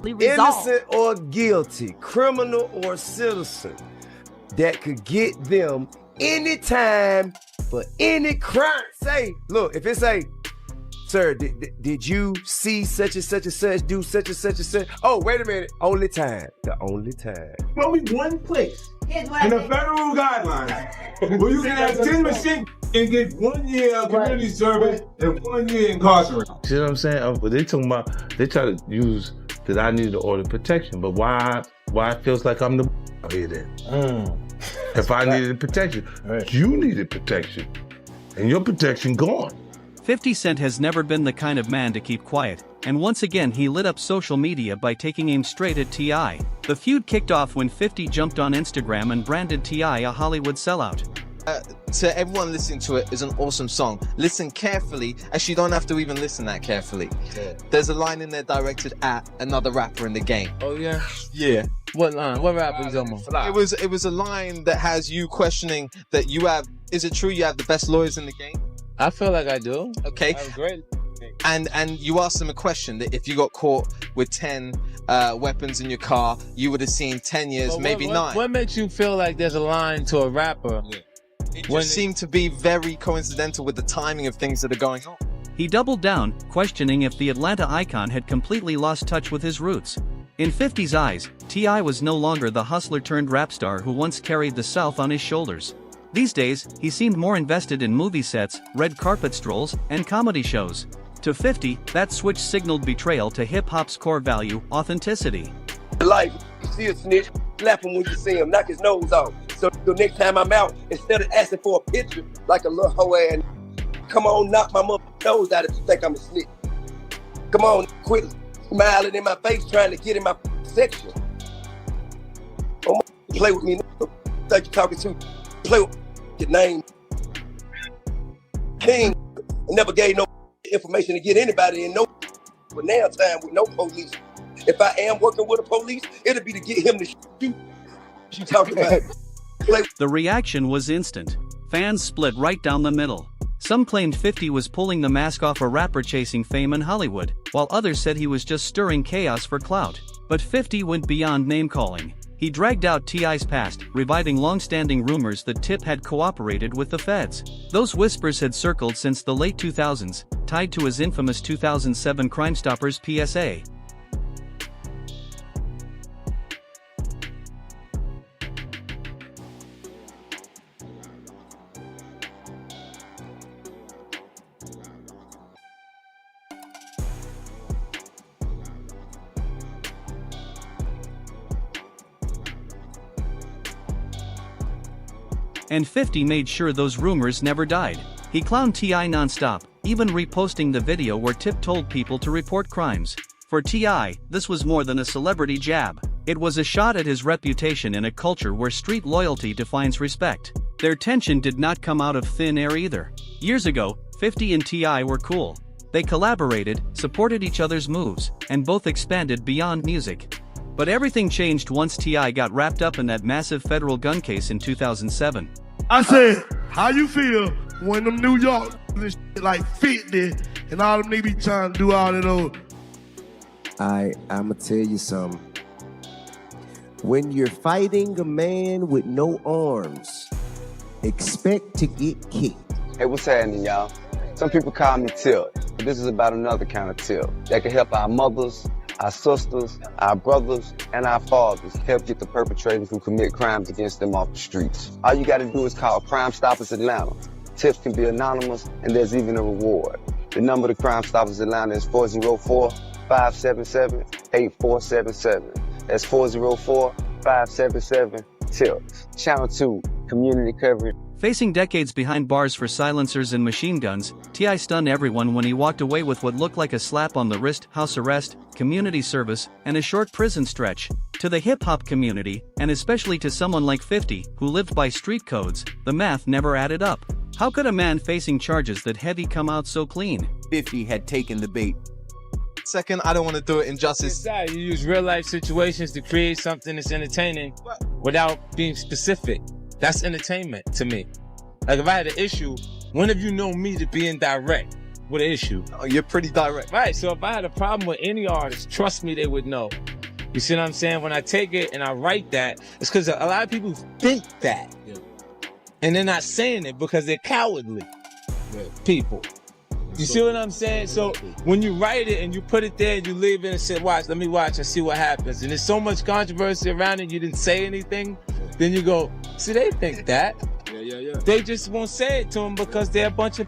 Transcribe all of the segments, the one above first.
resolved. Innocent or guilty, criminal or citizen, that could get them anytime for any crime. Say, look, if it say, sir, did you see such and such do such and such and such? Oh, wait a minute. Only time. The only time. Only one place in the federal guidelines where you can have 10 machines and get 1 year of community service and 1 year incarcerated. See what I'm saying? But they talking about, they try to use that I need to order protection, but why it feels like I'm the here then? If I needed protection, you needed protection, and your protection gone. 50 Cent has never been the kind of man to keep quiet, and once again he lit up social media by taking aim straight at T.I. The feud kicked off when 50 jumped on Instagram and branded T.I. a Hollywood sellout. To everyone listening to it, is an awesome song. Listen carefully. Actually, you don't have to even listen that carefully. Yeah. There's a line in there directed at another rapper in the game. Oh yeah? Yeah. What line? What rapper is on? It was a line that has you questioning that you have, is it true you have the best lawyers in the game? I feel like I do. Okay. I'm great. And you asked them a question that if you got caught with 10 weapons in your car, you would have seen 10 years, maybe 9. What makes you feel like there's a line to a rapper? Yeah. It just seemed to be very coincidental with the timing of things that are going on. He doubled down, questioning if the Atlanta icon had completely lost touch with his roots. In 50's eyes, T.I. was no longer the hustler-turned-rap star who once carried the South on his shoulders. These days, he seemed more invested in movie sets, red carpet strolls, and comedy shows. To 50, that switch signaled betrayal to hip-hop's core value, authenticity. Life, you see a snitch, slap him when you see him, knock his nose off. So next time I'm out, instead of asking for a picture like a little hoe and come on, knock my nose out if you think I'm a snitch. Come on, quit smiling in my face trying to get in my section. Don't play with me, think you're talking to. Play with your name. King never gave no information to get anybody in no but now time with no police. If I am working with a police, it'll be to get him to shoot. You talking about The reaction was instant. Fans split right down the middle. Some claimed 50 was pulling the mask off a rapper chasing fame in Hollywood, while others said he was just stirring chaos for clout. But 50 went beyond name-calling. He dragged out T.I.'s past, reviving long-standing rumors that Tip had cooperated with the feds. Those whispers had circled since the late 2000s, tied to his infamous 2007 Crime Stoppers PSA. And 50 made sure those rumors never died. He clowned T.I. non-stop, even reposting the video where Tip told people to report crimes. For T.I., this was more than a celebrity jab. It was a shot at his reputation in a culture where street loyalty defines respect. Their tension did not come out of thin air either. Years ago, 50 and T.I. were cool. They collaborated, supported each other's moves, and both expanded beyond music. But everything changed once T.I. got wrapped up in that massive federal gun case in 2007. I said, how you feel when them New York like 50 and all them niggas be trying to do all that old? I'ma tell you something. When you're fighting a man with no arms, expect to get kicked. Hey, what's happening, y'all? Some people call me Tip, but this is about another kind of tip that can help our mothers, our sisters, our brothers, and our fathers help get the perpetrators who commit crimes against them off the streets. All you gotta do is call Crime Stoppers Atlanta. Tips can be anonymous, and there's even a reward. The number to Crime Stoppers Atlanta is 404-577-8477. That's 404-577-TIPS. Channel 2, community coverage. Facing decades behind bars for silencers and machine guns, T.I. stunned everyone when he walked away with what looked like a slap on the wrist, house arrest, community service, and a short prison stretch. To the hip-hop community, and especially to someone like 50, who lived by street codes, the math never added up. How could a man facing charges that heavy come out so clean? 50 had taken the bait. Second, I don't want to do it injustice. You use real-life situations to create something that's entertaining without being specific. That's entertainment to me. Like if I had an issue, when have you known me to be indirect? with an issue. Oh, you're pretty direct. Right, so if I had a problem with any artist, trust me, they would know. You see what I'm saying? When I take it and I write that, it's because a lot of people think that. Yeah. And they're not saying it because they're cowardly people. You see what I'm saying? So when you write it and you put it there and you leave it and say, watch, let me watch and see what happens. And there's so much controversy around it, you didn't say anything. Then you go, see, they think that. Yeah. They just won't say it to them because they're a bunch of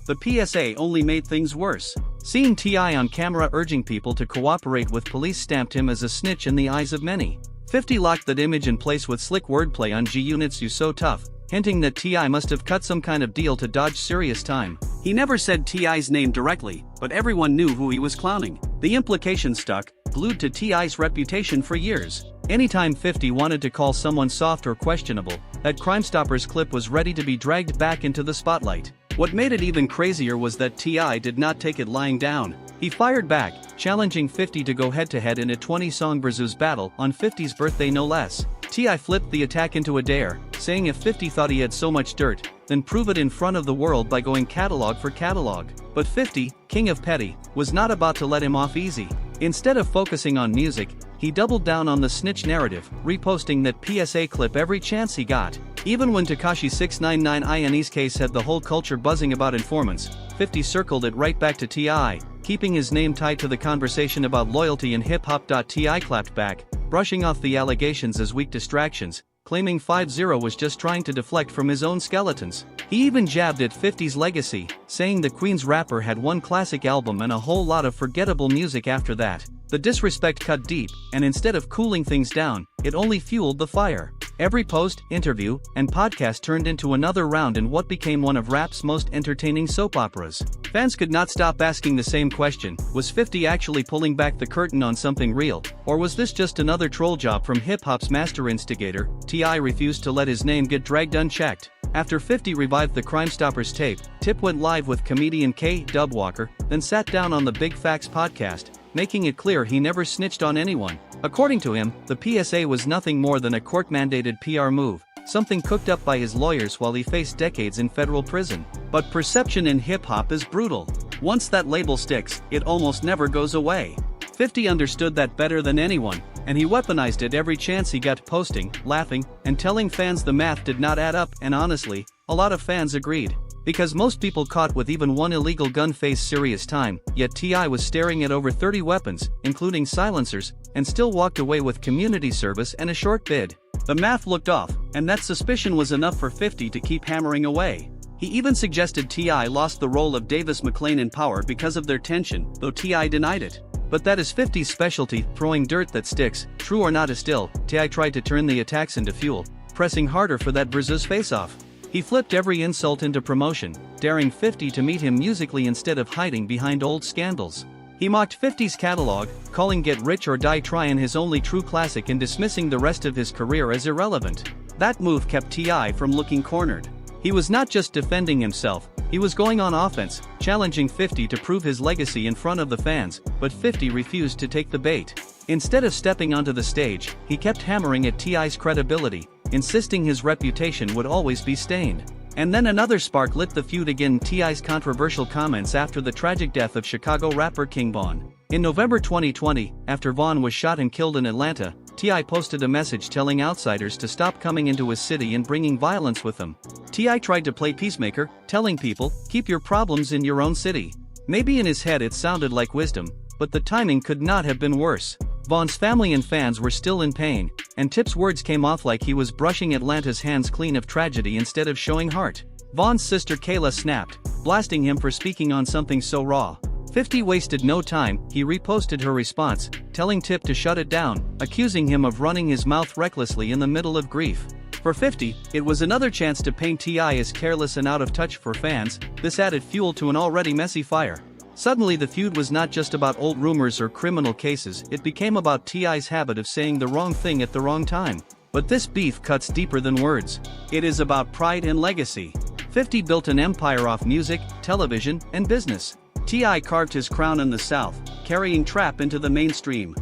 The PSA only made things worse. Seeing T.I. on camera urging people to cooperate with police stamped him as a snitch in the eyes of many. 50 locked that image in place with slick wordplay on G-Unit's "You So Tough," hinting that T.I. must have cut some kind of deal to dodge serious time. He never said T.I.'s name directly, but everyone knew who he was clowning. The implication stuck, glued to T.I.'s reputation for years. Anytime 50 wanted to call someone soft or questionable, that Crime Stoppers clip was ready to be dragged back into the spotlight. What made it even crazier was that T.I. did not take it lying down. He fired back, challenging 50 to go head-to-head in a 20-song Verzuz battle on 50's birthday no less. T.I. flipped the attack into a dare, saying if 50 thought he had so much dirt, then prove it in front of the world by going catalog for catalog. But 50, king of petty, was not about to let him off easy. Instead of focusing on music, he doubled down on the snitch narrative, reposting that PSA clip every chance he got. Even when Tekashi 699 INE's case had the whole culture buzzing about informants, 50 circled it right back to T.I., keeping his name tied to the conversation about loyalty and hip-hop. T.I. clapped back, brushing off the allegations as weak distractions, claiming 5-0 was just trying to deflect from his own skeletons. He even jabbed at 50's legacy, saying the Queen's rapper had one classic album and a whole lot of forgettable music after that. The disrespect cut deep, and instead of cooling things down, it only fueled the fire. Every post, interview, and podcast turned into another round in what became one of rap's most entertaining soap operas. Fans could not stop asking the same question: was 50 actually pulling back the curtain on something real, or was this just another troll job from hip-hop's master instigator? T.I. refused to let his name get dragged unchecked. After 50 revived the Crime Stoppers tape, Tip went live with comedian K. Dubwalker, then sat down on the Big Facts podcast, making it clear he never snitched on anyone. According to him, the PSA was nothing more than a court-mandated PR move, something cooked up by his lawyers while he faced decades in federal prison. But perception in hip-hop is brutal. Once that label sticks, it almost never goes away. 50 understood that better than anyone, and he weaponized it every chance he got, posting, laughing, and telling fans the math did not add up. And honestly, a lot of fans agreed. Because most people caught with even one illegal gun face serious time, yet T.I. was staring at over 30 weapons, including silencers, and still walked away with community service and a short bid. The math looked off, and that suspicion was enough for 50 to keep hammering away. He even suggested T.I. lost the role of Davis McLean in Power because of their tension, though T.I. denied it. But that is 50's specialty, throwing dirt that sticks. True or not is still, T.I. tried to turn the attacks into fuel, pressing harder for that Verzuz face-off. He flipped every insult into promotion, daring 50 to meet him musically instead of hiding behind old scandals. He mocked 50's catalog, calling Get Rich or Die Tryin' his only true classic and dismissing the rest of his career as irrelevant. That move kept T.I. from looking cornered. He was not just defending himself, he was going on offense, challenging 50 to prove his legacy in front of the fans, but 50 refused to take the bait. Instead of stepping onto the stage, he kept hammering at T.I.'s credibility, insisting his reputation would always be stained. And then another spark lit the feud again: T.I.'s controversial comments after the tragic death of Chicago rapper King Von. In November 2020, after Von was shot and killed in Atlanta, T.I. posted a message telling outsiders to stop coming into his city and bringing violence with them. T.I. tried to play peacemaker, telling people, keep your problems in your own city. Maybe in his head it sounded like wisdom, but the timing could not have been worse. Von's family and fans were still in pain, and Tip's words came off like he was brushing Atlanta's hands clean of tragedy instead of showing heart. Von's sister Kayla snapped, blasting him for speaking on something so raw. 50 wasted no time, he reposted her response, telling Tip to shut it down, accusing him of running his mouth recklessly in the middle of grief. For 50, it was another chance to paint T.I. as careless and out of touch. For fans, this added fuel to an already messy fire. Suddenly the feud was not just about old rumors or criminal cases, it became about T.I.'s habit of saying the wrong thing at the wrong time. But this beef cuts deeper than words. It is about pride and legacy. 50 built an empire off music, television, and business. T.I. carved his crown in the South, carrying trap into the mainstream.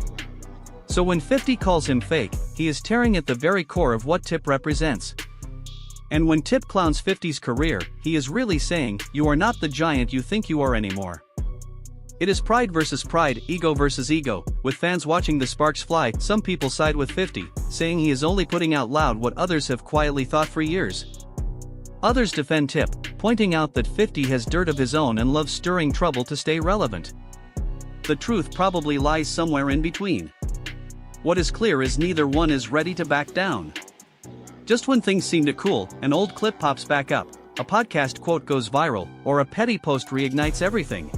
So when 50 calls him fake, he is tearing at the very core of what Tip represents. And when Tip clowns 50's career, he is really saying, you are not the giant you think you are anymore. It is pride versus pride, ego versus ego. With fans watching the sparks fly, some people side with 50, saying he is only putting out loud what others have quietly thought for years. Others defend Tip, pointing out that 50 has dirt of his own and loves stirring trouble to stay relevant. The truth probably lies somewhere in between. What is clear is neither one is ready to back down. Just when things seem to cool, an old clip pops back up, a podcast quote goes viral, or a petty post reignites everything.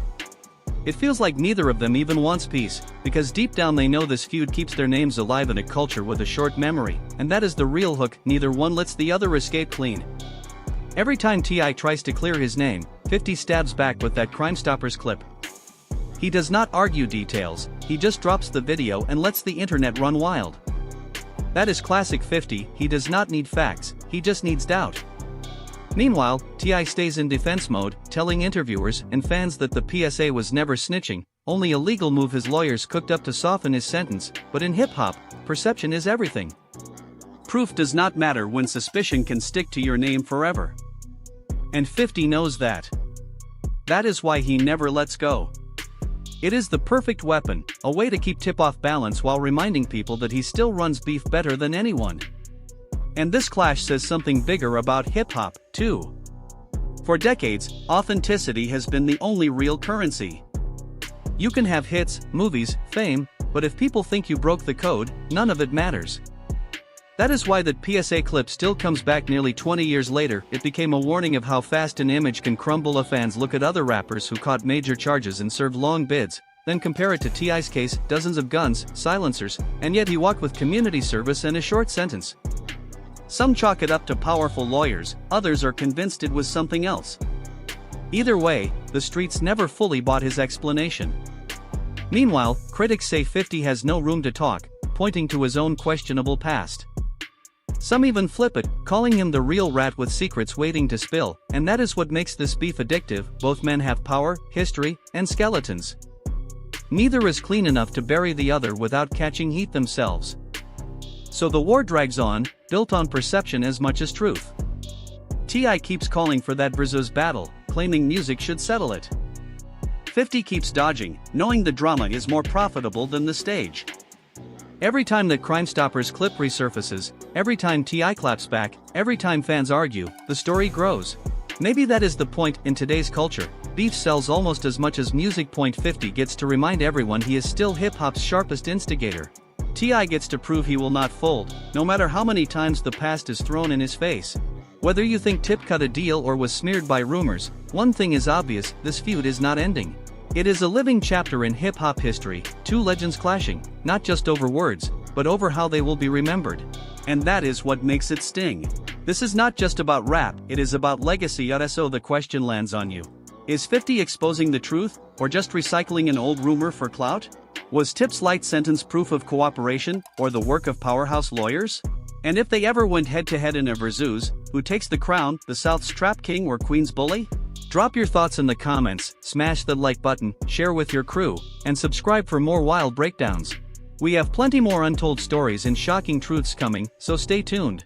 It feels like neither of them even wants peace, because deep down they know this feud keeps their names alive in a culture with a short memory, and that is the real hook. Neither one lets the other escape clean. Every time T.I. tries to clear his name, 50 stabs back with that Crime Stoppers clip. He does not argue details, he just drops the video and lets the internet run wild. That is classic 50, he does not need facts, he just needs doubt. Meanwhile, T.I. stays in defense mode, telling interviewers and fans that the PSA was never snitching, only a legal move his lawyers cooked up to soften his sentence, but in hip-hop, perception is everything. Proof does not matter when suspicion can stick to your name forever. And 50 knows that. That is why he never lets go. It is the perfect weapon, a way to keep Tip off balance while reminding people that he still runs beef better than anyone. And this clash says something bigger about hip-hop, too. For decades, authenticity has been the only real currency. You can have hits, movies, fame, but if people think you broke the code, none of it matters. That is why that PSA clip still comes back nearly 20 years later. It became a warning of how fast an image can crumble. Fans look at other rappers who caught major charges and served long bids, then compare it to T.I.'s case, dozens of guns, silencers, and yet he walked with community service and a short sentence. Some chalk it up to powerful lawyers, others are convinced it was something else. Either way, the streets never fully bought his explanation. Meanwhile, critics say 50 has no room to talk, pointing to his own questionable past. Some even flip it, calling him the real rat with secrets waiting to spill, and that is what makes this beef addictive. Both men have power, history, and skeletons. Neither is clean enough to bury the other without catching heat themselves. So the war drags on, built on perception as much as truth. T.I. keeps calling for that Verzuz battle, claiming music should settle it. 50 keeps dodging, knowing the drama is more profitable than the stage. Every time that Crime Stoppers clip resurfaces, every time T.I. claps back, every time fans argue, the story grows. Maybe that is the point. In today's culture, beef sells almost as much as music. 50 gets to remind everyone he is still hip-hop's sharpest instigator. T.I. gets to prove he will not fold, no matter how many times the past is thrown in his face. Whether you think Tip cut a deal or was smeared by rumors, one thing is obvious: this feud is not ending. It is a living chapter in hip-hop history, two legends clashing, not just over words, but over how they will be remembered. And that is what makes it sting. This is not just about rap, it is about legacy. So the question lands on you. Is 50 exposing the truth, or just recycling an old rumor for clout? Was Tip's light sentence proof of cooperation, or the work of powerhouse lawyers? And if they ever went head-to-head in a Verzuz, who takes the crown, the South's trap king or Queen's bully? Drop your thoughts in the comments, smash the like button, share with your crew, and subscribe for more wild breakdowns. We have plenty more untold stories and shocking truths coming, so stay tuned.